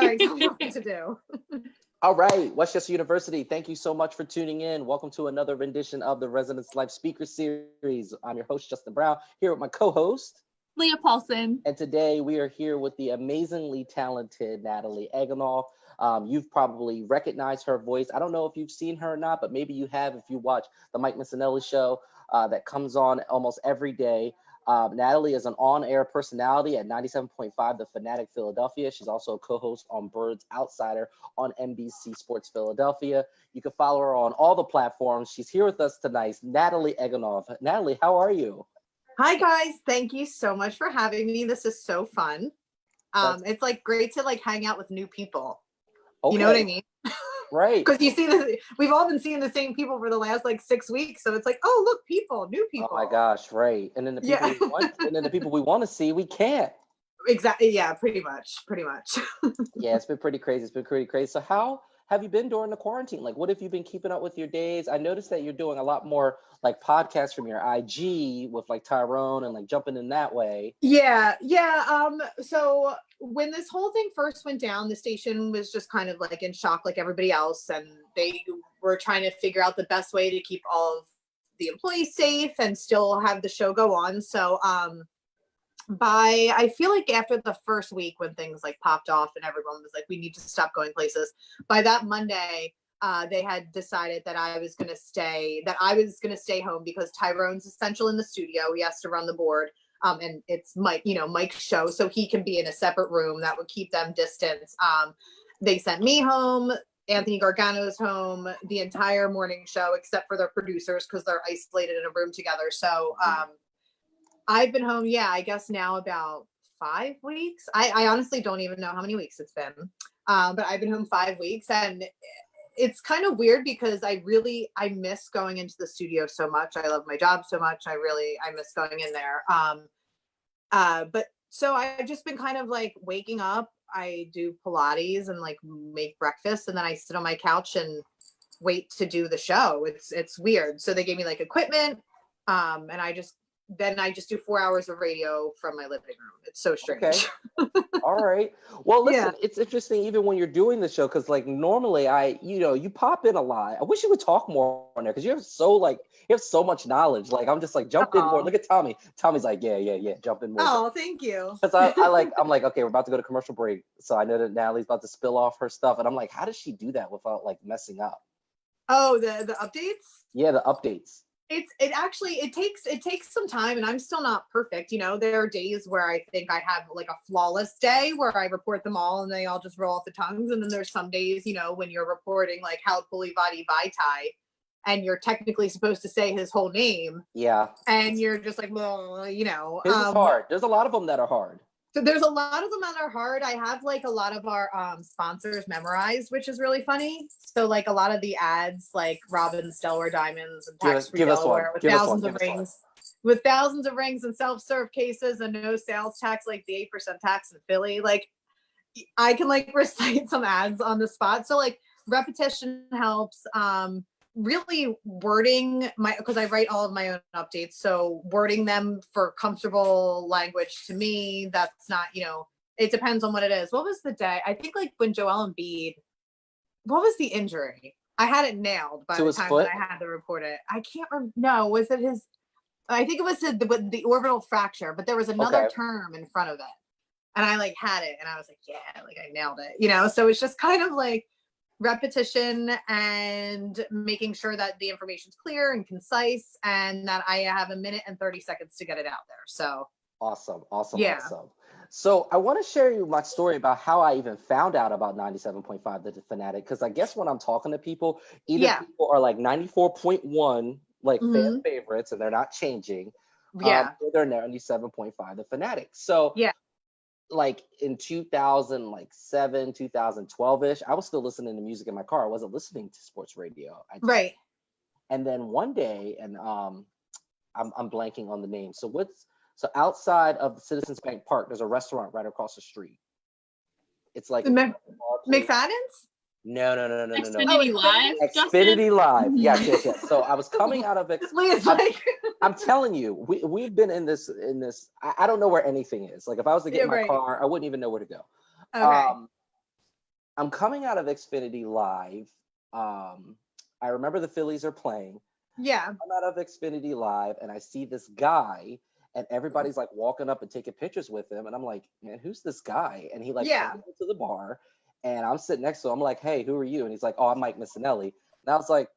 going. Tell me what to do. All right, Westchester University, thank you so much for tuning in. Welcome to another rendition of the Residence Life Speaker Series. I'm your host, Justin Brown, here with my co-host, Leah Paulson. And today we are here with the amazingly talented Natalie Egenolf. You've probably recognized her voice. I don't know if you've seen her or not, but maybe you have if you watch the Mike Missinelli show that comes on almost every day. Natalie is an on-air personality at 97.5 The Fanatic Philadelphia. She's also a co-host on Birds Outsider on NBC Sports Philadelphia. You can follow her on all the platforms. She's here with us tonight, Natalie Egenolf. Natalie, how are you? Hi guys, thank you so much for having me. This is so fun. It's like great to like hang out with new people. Okay. You know what I mean? Right. Because you see this, we've all been seeing the same people for the last like 6 weeks. So it's like, oh look, new people. Oh my gosh, right. And then the people we want, and then the people we want to see, we can't. Exactly. Yeah, pretty much. Yeah, it's been pretty crazy. So how have you been during the quarantine? Like, what have you been keeping up with your days? I noticed that you're doing a lot more like podcasts from your IG with like Tyrone and like jumping in that way. Yeah. So when this whole thing first went down, the station was just kind of like in shock like everybody else. And they were trying to figure out the best way to keep all of the employees safe and still have the show go on. So I feel like after the first week when things like popped off and everyone was like, we need to stop going places, by that Monday, they had decided that I was going to stay home because Tyrone's essential in the studio. He has to run the board. And it's Mike's show. So he can be in a separate room that would keep them distance. They sent me home. Anthony Gargano's home, the entire morning show, except for their producers, because they're isolated in a room together. So, I've been home, I guess now about 5 weeks. I honestly don't even know how many weeks it's been. But I've been home 5 weeks, and it's kind of weird because I miss going into the studio so much. I love my job so much. I miss going in there. But so I've just been kind of like waking up. I do Pilates and like make breakfast, and then I sit on my couch and wait to do the show. It's weird. So they gave me like equipment, and I just do 4 hours of radio from my living room. It's so strange. Okay. All right. Well, listen, It's interesting even when you're doing the show, because like normally you pop in a lot. I wish you would talk more on there because you have so much knowledge. Like I'm just like jump in more. Look at Tommy. Tommy's like, yeah, jump in more. Oh, thank you. Because I'm like, okay, we're about to go to commercial break. So I know that Natalie's about to spill off her stuff. And I'm like, how does she do that without like messing up? Oh, the updates? Yeah, the updates. It takes some time, and I'm still not perfect. There are days where I think I have like a flawless day where I report them all and they all just roll off the tongues. And then there's some days, when you're reporting like how Pulivati Vaitai and you're technically supposed to say his whole name. Yeah. And you're just like, well, His is hard. There's a lot of them that are hard. So there's a lot of them that are hard. I have like a lot of our sponsors memorized, which is really funny. So like a lot of the ads, like Robin's Delaware Diamonds and Tax Free Delaware with thousands of rings and self-serve cases and no sales tax, like the 8% tax in Philly. Like I can like recite some ads on the spot. So like repetition helps. Really wording because I write all of my own updates. So wording them for comfortable language to me, that's not, it depends on what it is. What was the day? I think like when Joel Embiid, what was the injury? I had it nailed by the time that I had to report it. I can't remember. No, was it his? I think it was the orbital fracture, but there was another term in front of it. And I like had it and I was like, yeah, like I nailed it, So it's just kind of like repetition and making sure that the information's clear and concise and that I have a minute and 30 seconds to get it out there. So awesome. So I want to share you my story about how I even found out about 97.5 The Fanatic, because I guess when I'm talking to people, people are like 94.1 like fan favorites and they're not changing. Or they're 97.5 The Fanatic. So like in 2007, 2012-ish, I was still listening to music in my car. I wasn't listening to sports radio. Right. And then one day, and I'm blanking on the name. So outside of the Citizens Bank Park, there's a restaurant right across the street. It's like McFadden's? No. Xfinity Live? Xfinity Live. Yes. So I was coming out of it. I'm telling you, we've been in this. I don't know where anything is. Like if I was to get in my car, I wouldn't even know where to go. Okay. I'm coming out of Xfinity Live. I remember the Phillies are playing. Yeah. I'm out of Xfinity Live and I see this guy and everybody's like walking up and taking pictures with him. And I'm like, man, who's this guy? And he like Yeah. comes into the bar and I'm sitting next to him. I'm like, hey, who are you? And he's like, oh, I'm Mike Missinelli. And I was like,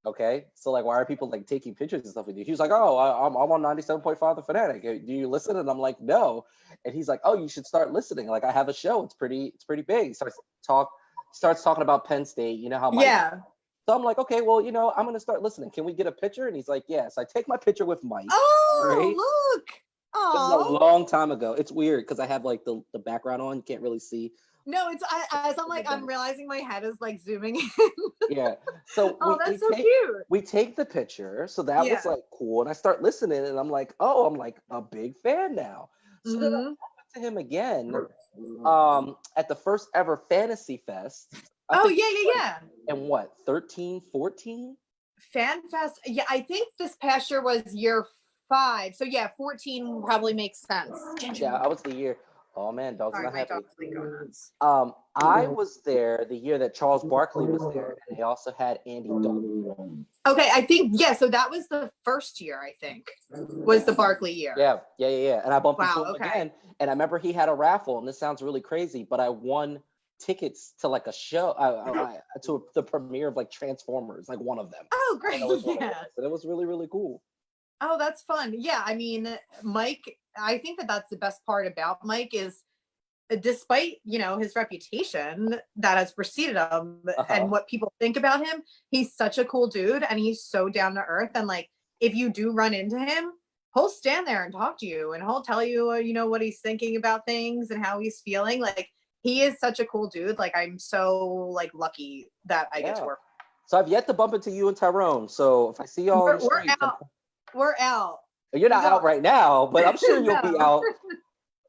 okay, so like, why are people like taking pictures and stuff with you? He was like, oh, I'm on 97.5 The Fanatic. Do you listen? And I'm like, no. And he's like, oh, you should start listening. Like, I have a show. It's pretty big. He starts talking about Penn State. You know how Mike. Yeah. So I'm like, okay, well, I'm gonna start listening. Can we get a picture? And he's like, yes. I take my picture with Mike. Oh, right? look. This is a Oh. long time ago. It's weird because I have like the background on. You can't really see. No, as I'm like, I'm realizing my head is like zooming in. Yeah. So that's so cute. We take the picture. So that was like cool. And I start listening and I'm like, oh, I'm like a big fan now. So then I talked to him again at the first ever Fantasy Fest. Yeah. And what, 13, 14? Fan Fest. Yeah, I think this past year was year 5. So yeah, 14 probably makes sense. Yeah, I was the year. Oh man, dog's Sorry, not my happy. dog's like going nuts. I was there the year that Charles Barkley was there, and they also had Andy Dalton. Okay, I think so that was the first year, I think, was the Barkley year. Yeah. And I bumped into him okay. again, and I remember he had a raffle, and this sounds really crazy, but I won tickets to like a show, to the premiere of like Transformers, like one of them. Oh, great! Yeah, and it was really, really cool. Oh, that's fun. Yeah, I mean, Mike, I think that's the best part about Mike is, despite, his reputation that has preceded him and what people think about him, he's such a cool dude and he's so down to earth. And like, if you do run into him, he'll stand there and talk to you and he'll tell you, what he's thinking about things and how he's feeling. Like, he is such a cool dude. Like, I'm so like lucky that I get to work with him. So I've yet to bump into you and Tyrone. So if I see y'all on the street, we're out. You're not out right now, but I'm sure you'll be out.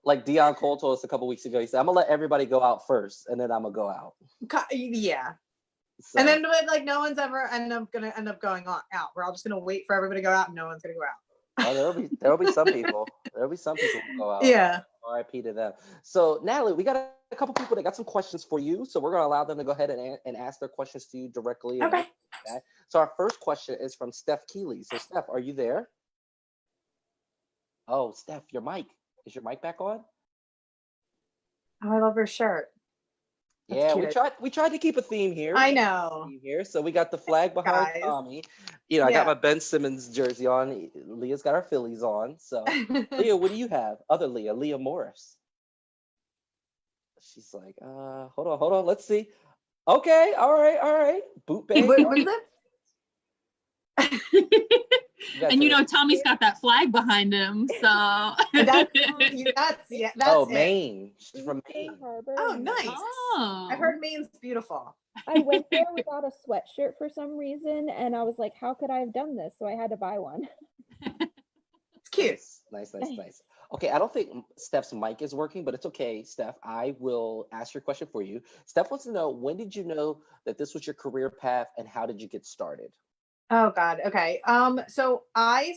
Like Dion Cole told us a couple weeks ago, he said, I'm gonna let everybody go out first and then I'm gonna go out. Yeah. So. And then like no one's ever gonna end up going out. We're all just gonna wait for everybody to go out and no one's gonna go out. Oh, there'll be some people. There'll be some people who go out. Yeah. RIP to them. So Natalie, we got a couple people that got some questions for you. So we're gonna allow them to go ahead and ask their questions to you directly. Okay. So our first question is from Steph Keeley. So Steph, are you there? Oh, Steph, your mic. Is your mic back on? Oh, I love her shirt. That's we tried to keep a theme here. I know. So we got the flag behind Tommy. I got my Ben Simmons jersey on. Leah's got our Phillies on. So Leah, what do you have? Other Leah Morris. She's like, hold on, let's see. Okay, all right. Boot bag. What is it? And Tommy's got that flag behind him, so that's Maine. She's from Maine. Oh, nice. Oh. I've heard Maine's beautiful. I went there without a sweatshirt for some reason, and I was like, how could I have done this? So I had to buy one. It's cute. Nice. Okay, I don't think Steph's mic is working, but it's okay, Steph. I will ask your question for you. Steph wants to know, when did you know that this was your career path and how did you get started? Oh God. Okay. So I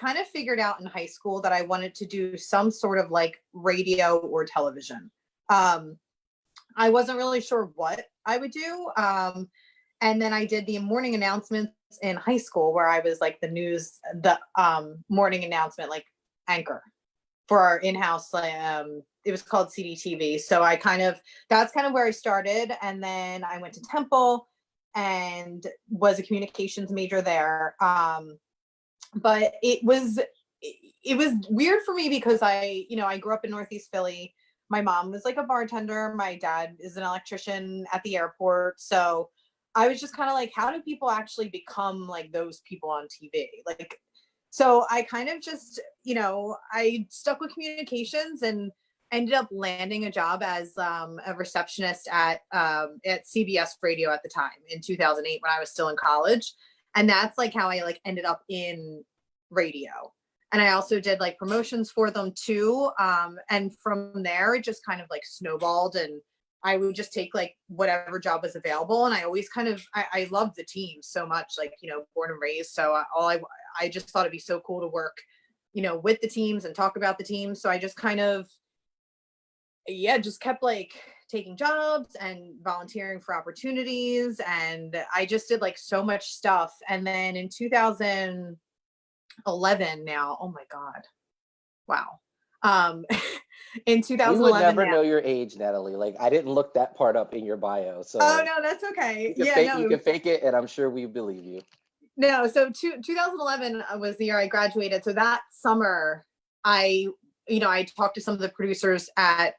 kind of figured out in high school that I wanted to do some sort of like radio or television. I wasn't really sure what I would do. And then I did the morning announcements in high school where I was like the morning announcement, like anchor for our in-house, it was called CDTV. So that's kind of where I started. And then I went to Temple and was a communications major there. But it was weird for me because I grew up in Northeast Philly. My mom was like a bartender. My dad is an electrician at the airport. So I was just kind of like, how do people actually become like those people on TV? Like, so I kind of just, I stuck with communications and ended up landing a job as a receptionist at CBS Radio at the time in 2008 when I was still in college. And that's like how I like ended up in radio. And I also did like promotions for them too. And from there, it just kind of like snowballed and I would just take like whatever job was available. And I always I loved the team so much, like, born and raised. So I just thought it'd be so cool to work, with the teams and talk about the teams. So I just kind of, just kept like taking jobs and volunteering for opportunities. And I just did like so much stuff. And then in 2011 now, oh my God. Wow. In 2011. We would never know your age, Natalie. Like, I didn't look that part up in your bio. So oh no, that's okay. you can fake it, and I'm sure we believe you. No, so 2011 was the year I graduated. So that summer, I talked to some of the producers at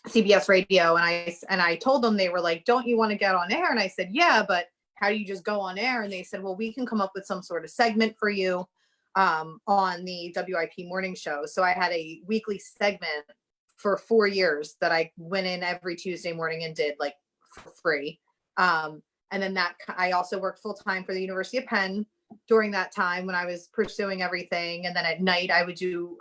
CBS Radio, and I told them, they were like, "Don't you want to get on air?" And I said, "Yeah, but how do you just go on air?" And they said, "Well, we can come up with some sort of segment for you on the WIP morning show." So I had a weekly segment for 4 years that I went in every Tuesday morning and did like for free. And then I also worked full time for the University of Penn during that time when I was pursuing everything. And then at night I would do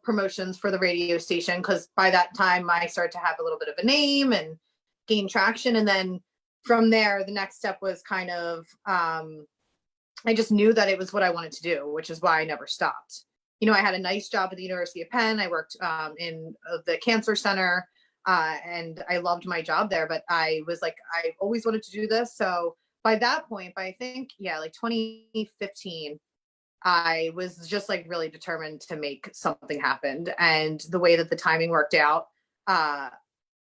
promotions for the radio station, because by that time I started to have a little bit of a name and gain traction. And then from there, the next step was kind of, I just knew that it was what I wanted to do, which is why I never stopped. I had a nice job at the University of Penn. I worked in the cancer center. And I loved my job there, but I was like, I always wanted to do this. So by that point, I think, like 2015, I was just like really determined to make something happen. And the way that the timing worked out, at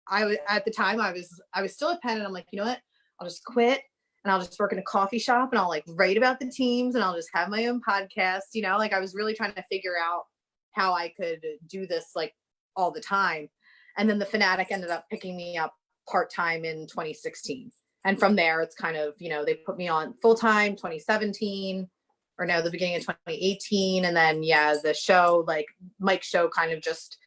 the time I was still at Penn, and I'm like, you know what, I'll just quit and I'll just work in a coffee shop and I'll like write about the teams and I'll just have my own podcast. Like I was really trying to figure out how I could do this like all the time. And then the Fanatic ended up picking me up part-time in 2016. And from there, it's kind of, they put me on full-time 2017, or no, the beginning of 2018. And then, the show, like Mike's show, kind of just,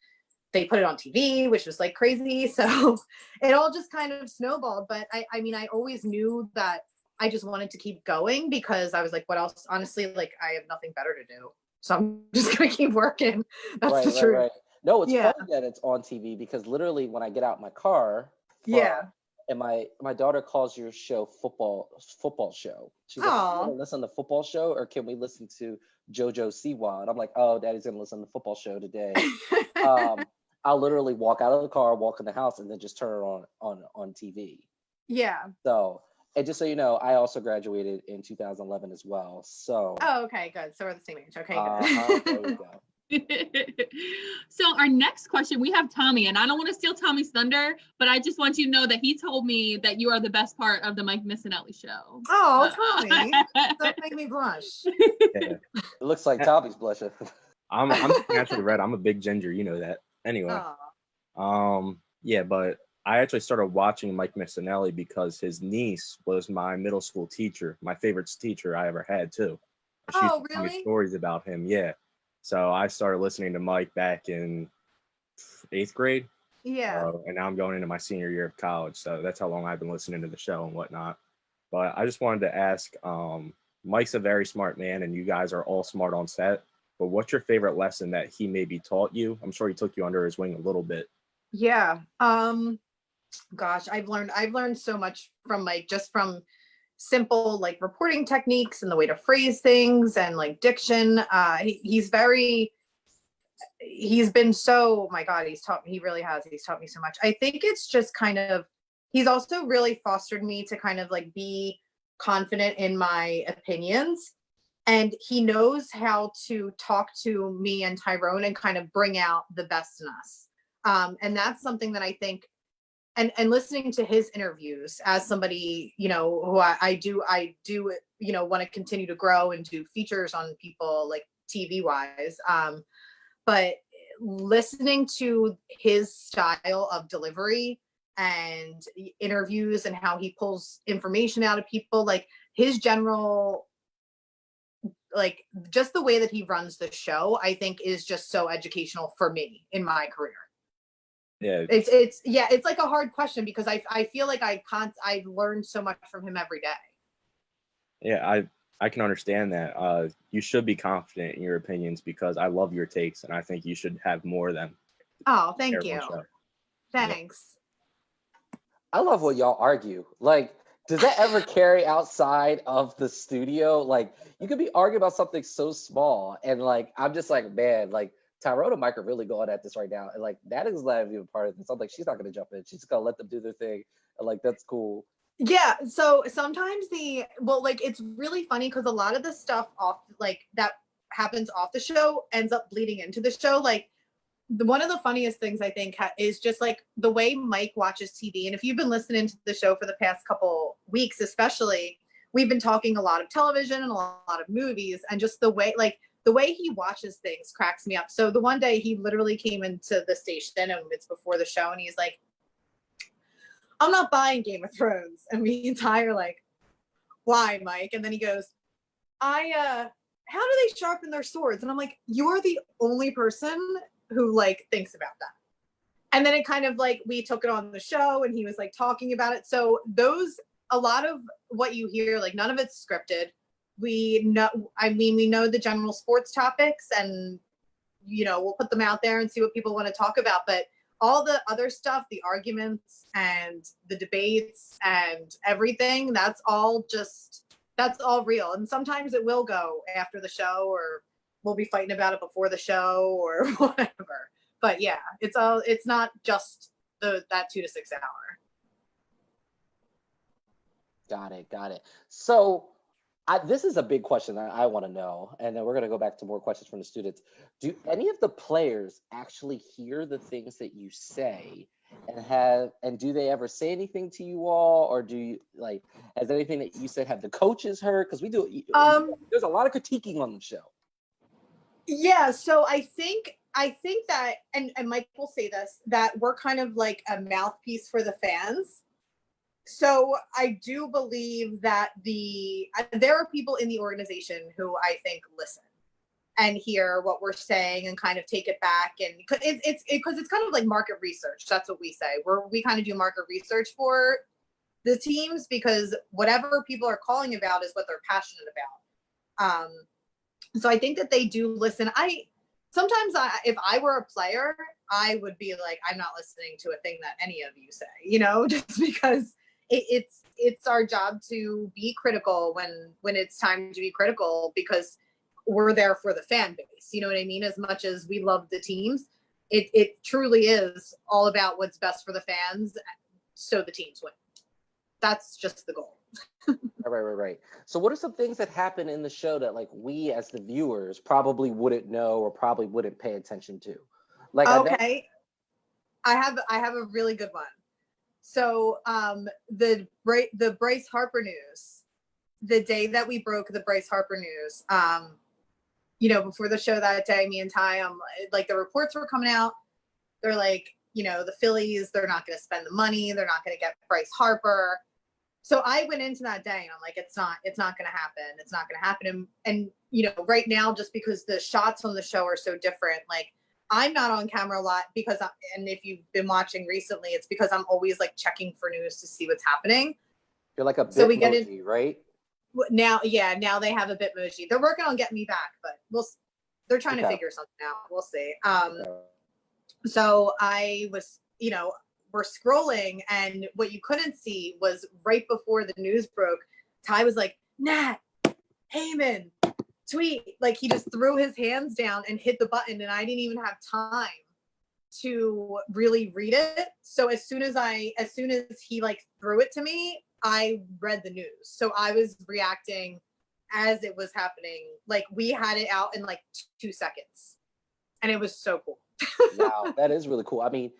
they put it on TV, which was like crazy. So it all just kind of snowballed. But I mean, I always knew that I just wanted to keep going, because I was like, what else? Honestly, like I have nothing better to do. So I'm just going to keep working. That's the truth. Right. No, it's funny that it's on TV, because literally when I get out my car, and my daughter calls your show football show. She's like, "You want to listen to the football show, or can we listen to JoJo Siwa?" And I'm like, "Oh, Daddy's gonna listen to the football show today." I'll literally walk out of the car, walk in the house, and then just turn it on TV. Yeah. So, and just so you know, I also graduated in 2011 as well. So. Oh, okay, good. So we're the same age. Okay, good. There we go. So our next question, we have Tommy, and I don't want to steal Tommy's thunder, but I just want you to know that he told me that you are the best part of the Mike Missinelli show. Oh, Tommy, that made me blush. Yeah. It looks like Tommy's blushing. I'm naturally red. I'm a big ginger, you know that. Anyway, but I actually started watching Mike Missinelli because his niece was my middle school teacher, my favorite teacher I ever had too. She used to tell me stories about him. Yeah. So I started listening to Mike back in 8th grade. Yeah. And now I'm going into my senior year of college. So that's how long I've been listening to the show and whatnot. But I just wanted to ask, Mike's a very smart man, and you guys are all smart on set. But what's your favorite lesson that he maybe taught you? I'm sure he took you under his wing a little bit. Yeah. Gosh, I've learned so much from Mike, just from simple like reporting techniques and the way to phrase things and like diction. He's been so, oh my God, he's taught me so much. I think it's just kind of, he's also really fostered me to kind of like be confident in my opinions, and he knows how to talk to me and Tyrone and kind of bring out the best in us. And that's something that I think, and listening to his interviews as somebody, who I do, want to continue to grow and do features on people like TV wise. But listening to his style of delivery and interviews and how he pulls information out of people, like his general, like just the way that he runs the show, I think is just so educational for me in my career. Yeah, it's like a hard question, because I feel like I learned so much from him every day. Yeah, I can understand that. You should be confident in your opinions, because I love your takes, and I think you should have more of them. Oh, thank you. Thanks. I love when y'all argue. Like, does that ever carry outside of the studio? Like, you could be arguing about something so small, and like, I'm just like, man, like, Tyrone and Mike are really going at this right now. And like, that is not even part of this. I'm like, she's not going to jump in. She's going to let them do their thing. And like, that's cool. Yeah. So sometimes like, it's really funny because a lot of the stuff off, like that happens off the show ends up bleeding into the show. Like, one of the funniest things I think is just like the way Mike watches TV. And if you've been listening to the show for the past couple weeks, especially, we've been talking a lot of television and a lot of movies, and just the way he watches things cracks me up. So the one day he literally came into the station, and it's before the show, and he's like, I'm not buying Game of Thrones. And me and Ty are like, why, Mike? And then he goes, how do they sharpen their swords? And I'm like, you're the only person who like thinks about that. And then it kind of like, we took it on the show and he was like talking about it. So a lot of what you hear, like none of it's scripted. We know the general sports topics, and, you know, we'll put them out there and see what people want to talk about. But all the other stuff, the arguments and the debates and everything, that's all real. And sometimes it will go after the show, or we'll be fighting about it before the show or whatever. But yeah, it's not just that 2 to 6 hour. Got it. So this is a big question that I want to know, and then we're going to go back to more questions from the students. Do any of the players actually hear the things that you say, and do they ever say anything to you all, or do you like, has anything that you said, have the coaches heard? Because there's a lot of critiquing on the show. Yeah, so I think that, and Mike will say this, that we're kind of like a mouthpiece for the fans. So I do believe that there are people in the organization who I think listen and hear what we're saying and kind of take it back. And it's kind of like market research. That's what we say. We kind of do market research for the teams, because whatever people are calling about is what they're passionate about. So I think that they do listen. Sometimes if I were a player, I would be like, I'm not listening to a thing that any of you say, you know, just because it's our job to be critical when it's time to be critical, because we're there for the fan base. You know what I mean? As much as we love the teams, it truly is all about what's best for the fans, so the teams win. That's just the goal. Right. So what are some things that happen in the show that like we as the viewers probably wouldn't know or probably wouldn't pay attention to? Like, okay, I have a really good one. So the Bryce Harper news, the day that we broke the Bryce Harper news, you know, before the show that day, me and Ty, like the reports were coming out. They're like, you know, the Phillies, they're not going to spend the money. They're not going to get Bryce Harper. So I went into that day and I'm like, it's not going to happen. It's not going to happen. And, you know, right now, just because the shots on the show are so different, like I'm not on camera a lot and if you've been watching recently, it's because I'm always like checking for news to see what's happening. You're like a Bitmoji, right? Now they have a Bitmoji. They're working on getting me back, but they're trying to figure something out. We'll see. So I was, you know, we're scrolling, and what you couldn't see was right before the news broke, Ty was like, Nat, Heyman, tweet. Like he just threw his hands down and hit the button, and I didn't even have time to really read it. So as soon as he like threw it to me, I read the news. So I was reacting as it was happening. Like we had it out in like 2 seconds, and it was so cool. Wow, that is really cool. I mean,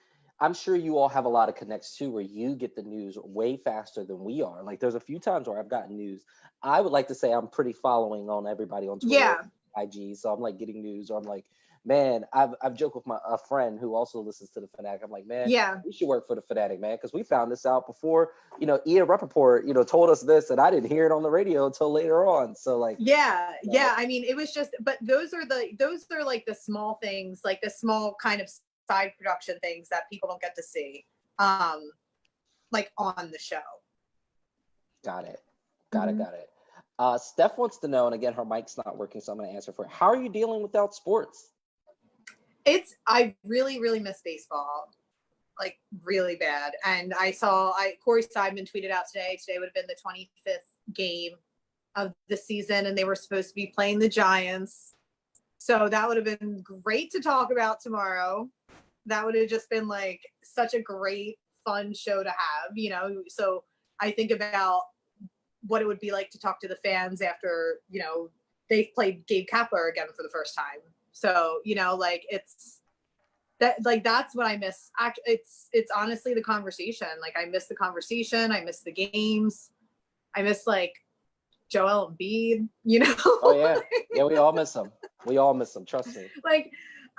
I'm sure you all have a lot of connects too, where you get the news way faster than we are. Like there's a few times where I've gotten news. I would like to say I'm pretty following on everybody on Twitter, IG. So I'm like getting news, or I'm like, man, I've joked with a friend who also listens to the Fanatic. I'm like, man, we should work for the Fanatic, man, because we found this out before, you know, Ian Rappaport, you know, told us this, and I didn't hear it on the radio until later on. So like, yeah. I mean, it was just, but those are like the small things, like the small kind of side production things that people don't get to see, like on the show. Got it. Steph wants to know, and again, her mic's not working, so I'm going to answer for her. How are you dealing without sports? I really, really miss baseball, like really bad. And Corey Seidman tweeted out today would have been the 25th game of the season, and they were supposed to be playing the Giants. So that would have been great to talk about tomorrow. That would have just been like such a great, fun show to have, you know? So I think about what it would be like to talk to the fans after, you know, they've played Gabe Kapler again for the first time. So, you know, like it's that, like, that's what I miss. It's honestly the conversation. Like I miss the conversation. I miss the games. I miss like Joel Embiid, you know? Oh yeah. Yeah, we all miss him. We all miss him. Trust me.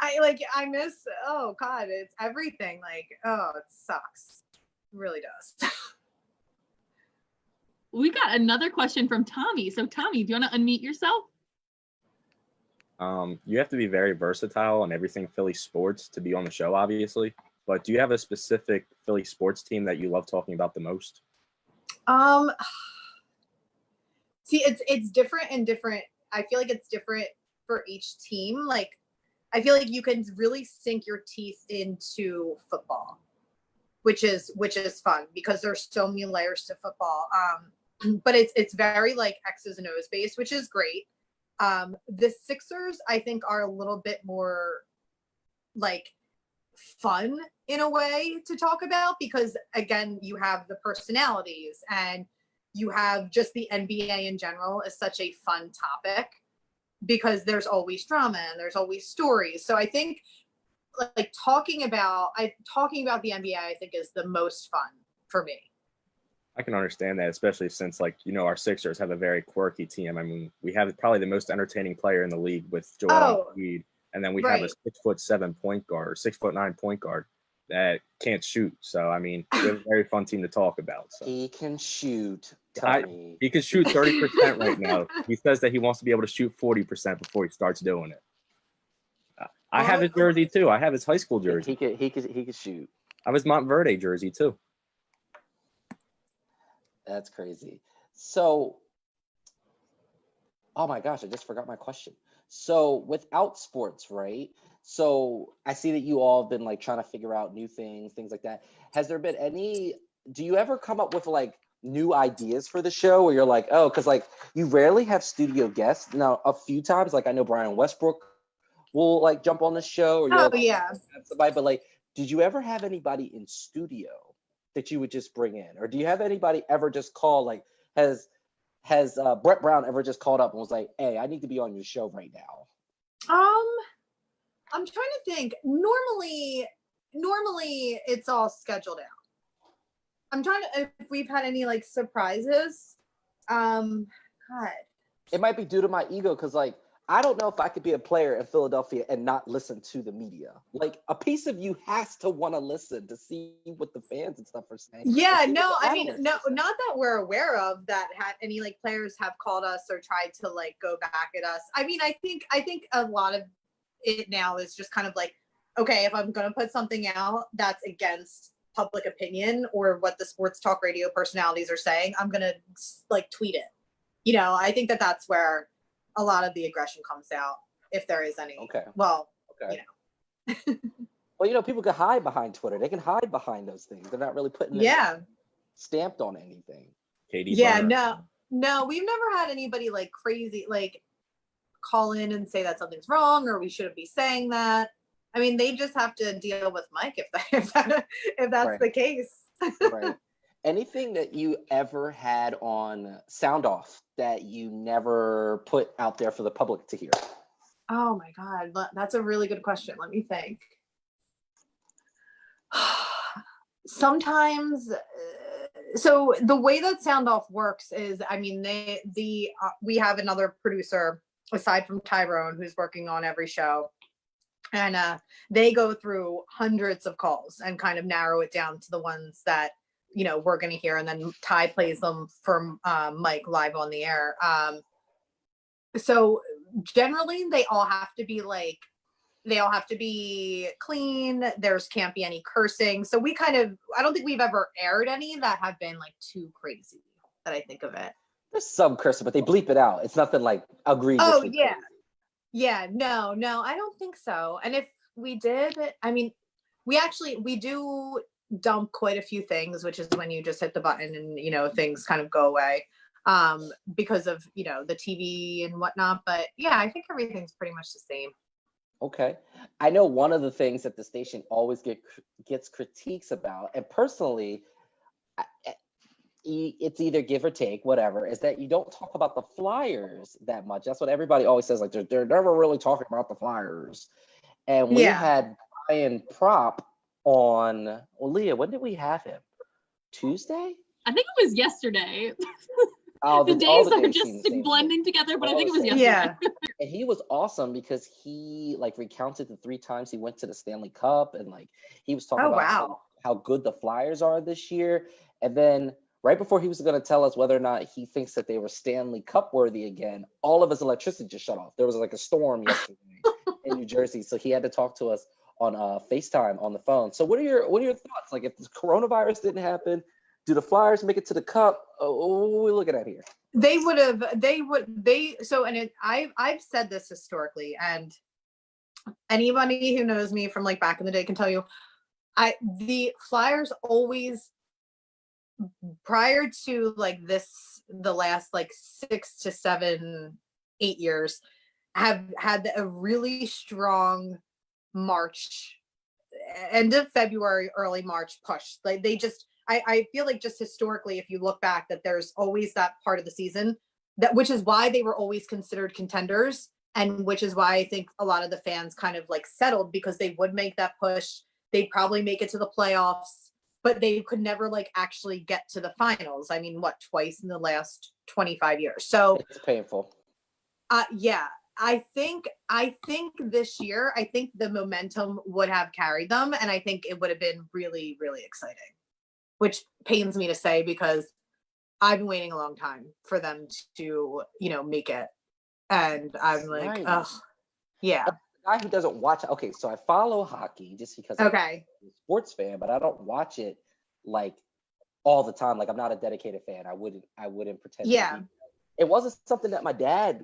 I miss, oh God, it's everything. Like, oh, it sucks. It really does. We got another question from Tommy. So Tommy, do you want to unmute yourself? You have to be very versatile on everything Philly sports to be on the show, obviously. But do you have a specific Philly sports team that you love talking about the most? See, it's different and different. I feel like it's different for each team. Like, I feel like you can really sink your teeth into football, which is fun because there's so many layers to football. But it's very like X's and O's based, which is great. The Sixers, I think, are a little bit more like fun in a way to talk about because, again, you have the personalities and you have just the NBA in general is such a fun topic because there's always drama and there's always stories. So I think like talking about the NBA, I think is the most fun for me. I can understand that, especially since, like, you know, our Sixers have a very quirky team. I mean, we have probably the most entertaining player in the league with Joel Embiid, and then we have a 6'7" point guard or 6'9" point guard that can't shoot. So, I mean, we have a very fun team to talk about. So. He can shoot. He can shoot 30% right now. He says that he wants to be able to shoot 40% before he starts doing it. I have his jersey too. I have his high school jersey. He could shoot. I have his Montverde jersey too. That's crazy. So, oh my gosh, I just forgot my question. So without sports, right? So I see that you all have been like trying to figure out new things like that. Has there been do you ever come up with like new ideas for the show where you're like, oh, because like you rarely have studio guests. Now, a few times, like I know Brian Westbrook will like jump on the show. Or oh, yeah. Somebody, but like, did you ever have anybody in studio that you would just bring in? Or do you have anybody ever just call, like, has Brett Brown ever just called up and was like, hey, I need to be on your show right now? I'm trying to think. Normally it's all scheduled out. I'm trying to, if we've had any like surprises. God. It might be due to my ego because like, I don't know if I could be a player in Philadelphia and not listen to the media. Like a piece of you has to want to listen to see what the fans and stuff are saying. Yeah, no, I mean, no, not that we're aware of that had any like players have called us or tried to like go back at us. I mean, I think a lot of it now is just kind of like, okay, if I'm going to put something out that's against public opinion or what the sports talk radio personalities are saying, I'm going to like tweet it. You know, I think that's where a lot of the aggression comes out, if there is any. Okay. Well, okay. You know. Well, you know, people can hide behind Twitter. They can hide behind those things. They're not really putting it stamped on anything. Katie. Yeah, no, we've never had anybody like crazy, like call in and say that something's wrong or we shouldn't be saying that. I mean, they just have to deal with Mike if that's the case. Right. Anything that you ever had on Sound Off that you never put out there for the public to hear? Oh my God, that's a really good question. Let me think. Sometimes, so the way that Sound Off works is, I mean, we have another producer aside from Tyrone who's working on every show, and they go through hundreds of calls and kind of narrow it down to the ones that, you know, we're going to hear, and then Ty plays them for Mike live on the air. So generally they all have to be clean. There's can't be any cursing. So I don't think we've ever aired any that have been like too crazy that I think of it. There's some cursing, but they bleep it out. It's nothing like egregious. Oh yeah. Crazy. Yeah, no, I don't think so. And if we did, I mean, we do dump quite a few things, which is when you just hit the button and, you know, things kind of go away. because of, the TV and whatnot. But yeah, I think everything's pretty much the same. Okay. I know one of the things that the station always gets critiques about, and personally, it's either give or take, whatever, is that you don't talk about the Flyers that much. That's what everybody always says, like they're never really talking about the Flyers. And we had Brian Prop on, well, Leah, when did we have him? Tuesday? I think it was yesterday. Oh, the days are just blending together, but I think it was yesterday. Yeah. And he was awesome because he like recounted the 3 times he went to the Stanley Cup, and like he was talking about how good the Flyers are this year. And then right before he was going to tell us whether or not he thinks that they were Stanley Cup worthy again, all of his electricity just shut off. There was like a storm yesterday in New Jersey, so he had to talk to us on FaceTime on the phone. So what are your thoughts? Like, if the coronavirus didn't happen, do the Flyers make it to the Cup? What are we looking at here? I've said this historically, and anybody who knows me from like back in the day can tell you, the Flyers always, prior to like the last like 6 to 7, 8 years, have had a really strong March, end of February, early March push. Like they just, I feel like just historically, if you look back, that there's always that part of the season which is why they were always considered contenders, and which is why I think a lot of the fans kind of like settled, because they would make that push. They'd probably make it to the playoffs, but they could never like actually get to the finals. I mean, twice in the last 25 years. So it's painful. Yeah. I think this year, I think the momentum would have carried them, and I think it would have been really, really exciting, which pains me to say because I've been waiting a long time for them to, make it. And I'm like, ugh, yeah. A guy who doesn't watch, okay, so I follow hockey just because I'm a sports fan, but I don't watch it like all the time. Like, I'm not a dedicated fan. I wouldn't pretend to be. It wasn't something that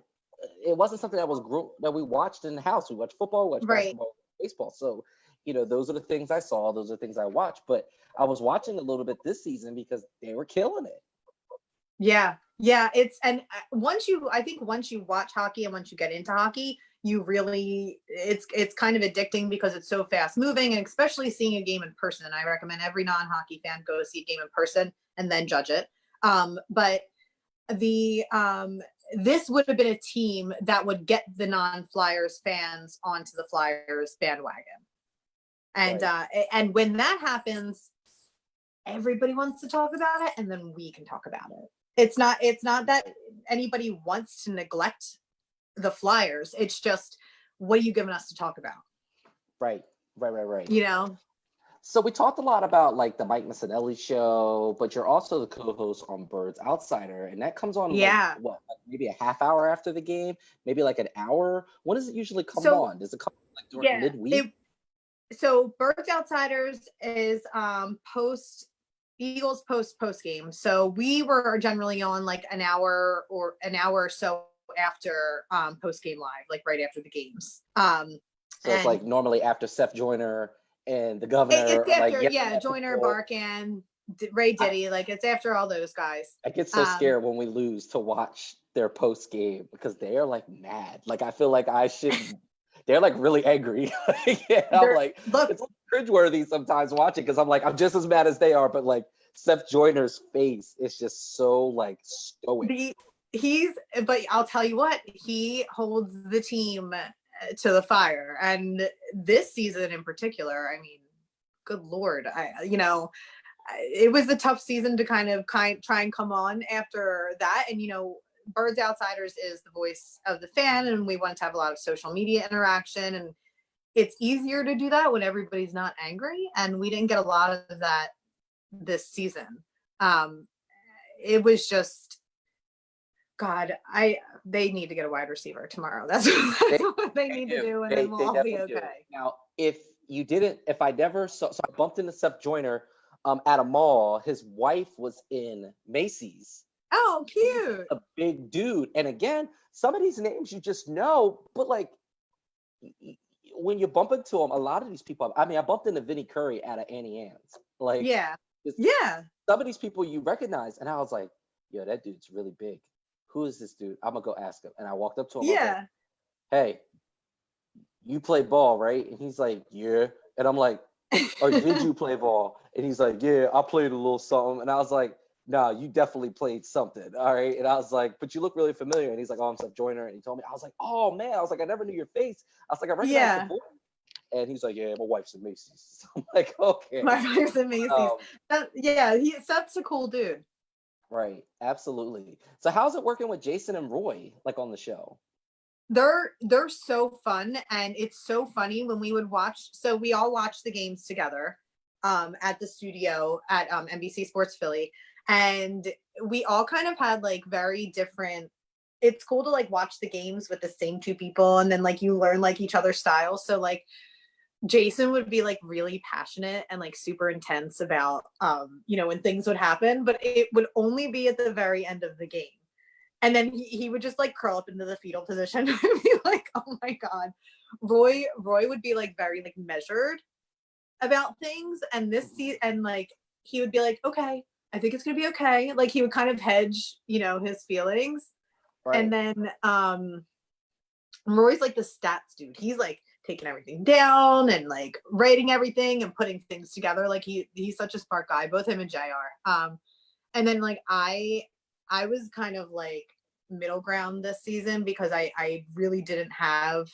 it wasn't something that we watched in the house. We watched football, we watched basketball, baseball. So, those are the things I saw. Those are the things I watched. But I was watching a little bit this season because they were killing it. Yeah. Once you watch hockey and once you get into hockey, you really, it's kind of addicting because it's so fast moving, and especially seeing a game in person. And I recommend every non-hockey fan go see a game in person and then judge it. But this would have been a team that would get the non-Flyers fans onto the Flyers bandwagon. And and when that happens, everybody wants to talk about it, and then we can talk about it. It's not that anybody wants to neglect the Flyers. It's just, what are you giving us to talk about? Right. So we talked a lot about like the Mike Missanelli show, but you're also the co-host on Birds Outsider, and that comes on maybe a half hour after the game, maybe like an hour. When does it usually come on? Does it come like during midweek? So Birds Outsiders is Eagles post game. So we were generally on like an hour or so after post game live, like right after the games. So it's like normally after Seth Joyner and the governor. It's after, Joyner, Barkan, Ray Diddy, it's after all those guys. I get so scared when we lose to watch their post game because they are like mad. Like I feel like I should. They're like really angry. I'm like, it's cringeworthy sometimes watching because I'm like, I'm just as mad as they are, but like Seth Joyner's face is just so like stoic. But I'll tell you what, he holds the team to the fire, and this season in particular, I mean, good Lord, it was a tough season to try and come on after that, and Birds Outsiders is the voice of the fan, and we want to have a lot of social media interaction, and it's easier to do that when everybody's not angry, and we didn't get a lot of that this season. It was just, God, they need to get a wide receiver tomorrow. That's what they need to do, and then we'll all be okay. Now, if I never saw, so I bumped into Seth Joyner at a mall. His wife was in Macy's. Oh, cute. A big dude. And again, some of these names you just know, but like when you bump into them, a lot of these people, I mean, I bumped into Vinnie Curry at Annie Ann's. Like, yeah. Some of these people you recognize, and I was like, yo, that dude's really big. Who is this dude? I'm gonna go ask him. And I walked up to him. I was Yeah. like, hey, you play ball, right? And he's like, yeah. And I'm like, or did you play ball? And he's like, yeah, I played a little something. And I was like, no, you definitely played something. All right. And I was like, but you look really familiar. And he's like, oh, I'm Seth Joyner. And he told me, I was like, oh man. I was like, I never knew your face. I was like, I recognize the voice. And he's like, yeah, my wife's in Macy's. So I'm like, okay. My wife's in Macy's. Seth's a cool dude. Right. Absolutely. So how's it working with Jason and Roy, like on the show? They're so fun, and it's so funny when we would watch. So we all watch the games together at the studio at NBC Sports Philly, and we all kind of had like very different. It's cool to like watch the games with the same two people, and then like you learn like each other's styles. So like Jason would be like really passionate and like super intense about when things would happen, but it would only be at the very end of the game. And then he would just like curl up into the fetal position and be like, oh my God. Roy would be like very like measured about things. And like he would be like, okay, I think it's gonna be okay. Like he would kind of hedge, his feelings. Right. And then Roy's like the stats dude. He's like taking everything down and like writing everything and putting things together. Like he's such a smart guy, both him and JR. And then like I was kind of like middle ground this season because I really didn't have,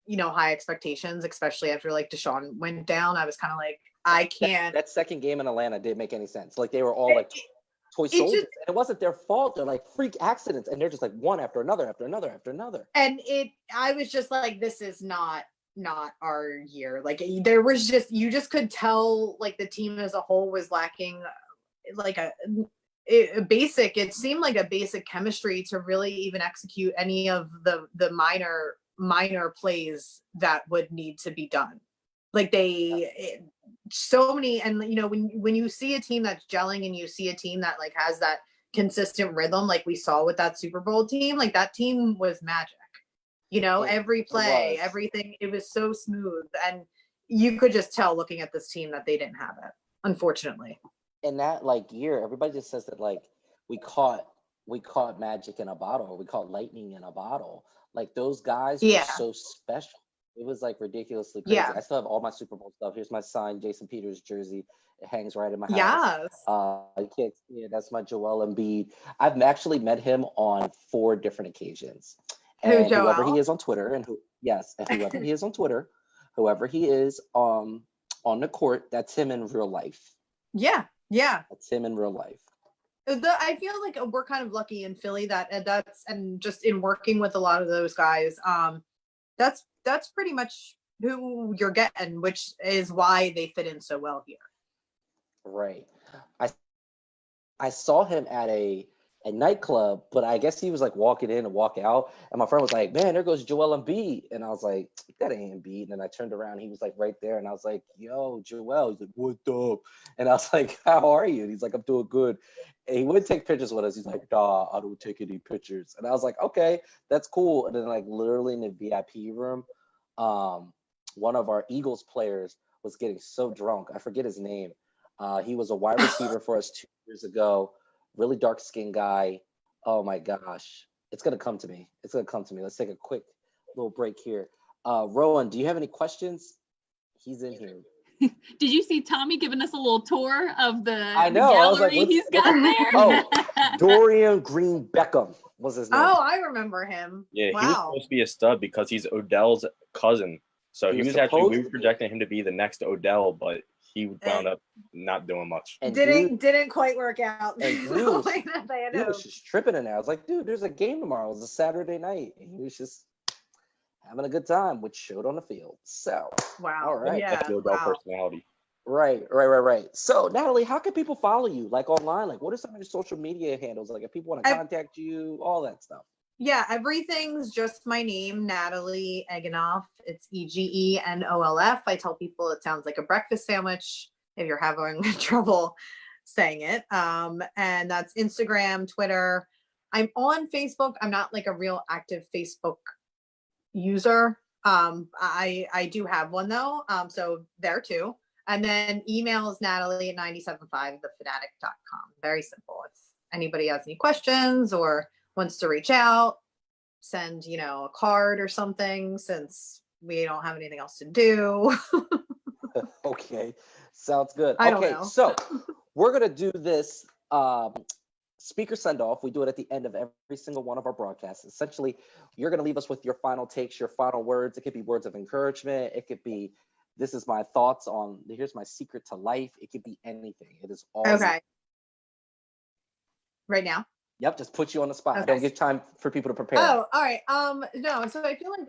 high expectations, especially after like Deshaun went down. I was kind of like, I can't. That second game in Atlanta didn't make any sense. Like they were all like toy soldiers. And it wasn't their fault. They're like freak accidents. And they're just like one after another, after another, after another. And I was just like, this is not our year. Like there was you just could tell like the team as a whole was lacking like it seemed like a basic chemistry to really even execute any of the minor plays that would need to be done. Like so many, and when you see a team that's gelling and you see a team that like has that consistent rhythm, like we saw with that Super Bowl team, like that team was magic. Every play, everything, it was so smooth, and you could just tell looking at this team that they didn't have it, unfortunately. In that like year, everybody just says that like we caught magic in a bottle, we caught lightning in a bottle. Like those guys were so special. It was like ridiculously crazy. I still have all my Super Bowl stuff. Here's my signed Jason Peters jersey. It hangs right in my house. Yes. That's my Joel Embiid. I've actually met him on 4 different occasions. And whoever he is on Twitter, whoever he is on Twitter, whoever he is on the court, that's him in real life. Yeah. That's him in real life. I feel like we're kind of lucky in Philly and just in working with a lot of those guys, that's pretty much who you're getting, which is why they fit in so well here. Right. I saw him at a nightclub, but I guess he was like walking in and walk out, and my friend was like, man, there goes Joel Embiid, and I was like, that ain't Embiid. And then I turned around, he was like right there, and I was like, yo, Joel. He's like, what up? And I was like, how are you? And he's like, I'm doing good. And he wouldn't take pictures with us. He's like, nah, I don't take any pictures. And I was like, okay, that's cool. And then like literally in the VIP room, one of our Eagles players was getting so drunk, I forget his name. He was a wide receiver for us 2 years ago. Really dark skinned guy. Oh my gosh. It's going to come to me. Let's take a quick little break here. Rowan, do you have any questions? He's in here. Did you see Tommy giving us a little tour of the gallery he's got there? Oh, Dorian Green Beckham was his name. Oh, I remember him. Yeah, wow. He was supposed to be a stud because he's Odell's cousin. So we were projecting him to be the next Odell, but he wound up not doing much. And didn't quite work out. And he was just tripping in there. I was like, dude, there's a game tomorrow. It was a Saturday night. And he was just having a good time, which showed on the field. So, wow. All right. That's the Odell personality. Right. So, Natalie, how can people follow you, like online? Like, what are some of your social media handles? Like, if people want to contact you, all that stuff. Yeah, everything's just my name, Natalie Egenolf. It's Egenolf. I tell people it sounds like a breakfast sandwich if you're having trouble saying it. And that's Instagram, Twitter. I'm on Facebook. I'm not like a real active Facebook user. I do have one though. So there too. And then email is Natalie at 975thefanatic.com. Very simple. anybody has any questions or wants to reach out, send, a card or something, since we don't have anything else to do. Okay, sounds good. I don't Okay, know. so we're gonna do this speaker send off. We do it at the end of every single one of our broadcasts. Essentially, you're gonna leave us with your final takes, your final words. It could be words of encouragement. It could be, this is my thoughts on, here's my secret to life. It could be anything. It is all Okay. Right now? Yep, just put you on the spot. I Okay. don't give time for people to prepare. Oh, all right. No, so I feel like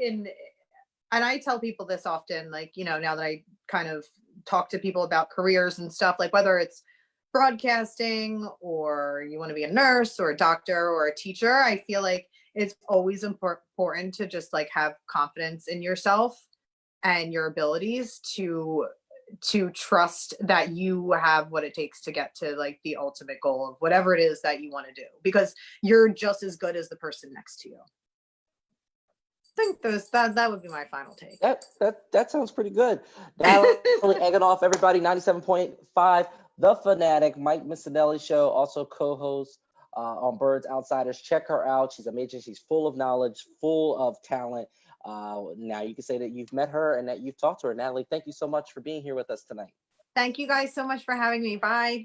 and I tell people this often, like, now that I kind of talk to people about careers and stuff, like whether it's broadcasting or you want to be a nurse or a doctor or a teacher, I feel like it's always important to just like have confidence in yourself and your abilities to trust that you have what it takes to get to like the ultimate goal of whatever it is that you want to do, because you're just as good as the person next to you. I think that would be my final take. That sounds pretty good. Natalie Egenolf, everybody, 97.5, The Fanatic, Mike Missinelli Show, also co-host on Birds Outsiders. Check her out. She's amazing. She's full of knowledge, full of talent. Now you can say that you've met her and that you've talked to her. Natalie, thank you so much for being here with us tonight. Thank you guys so much for having me. Bye.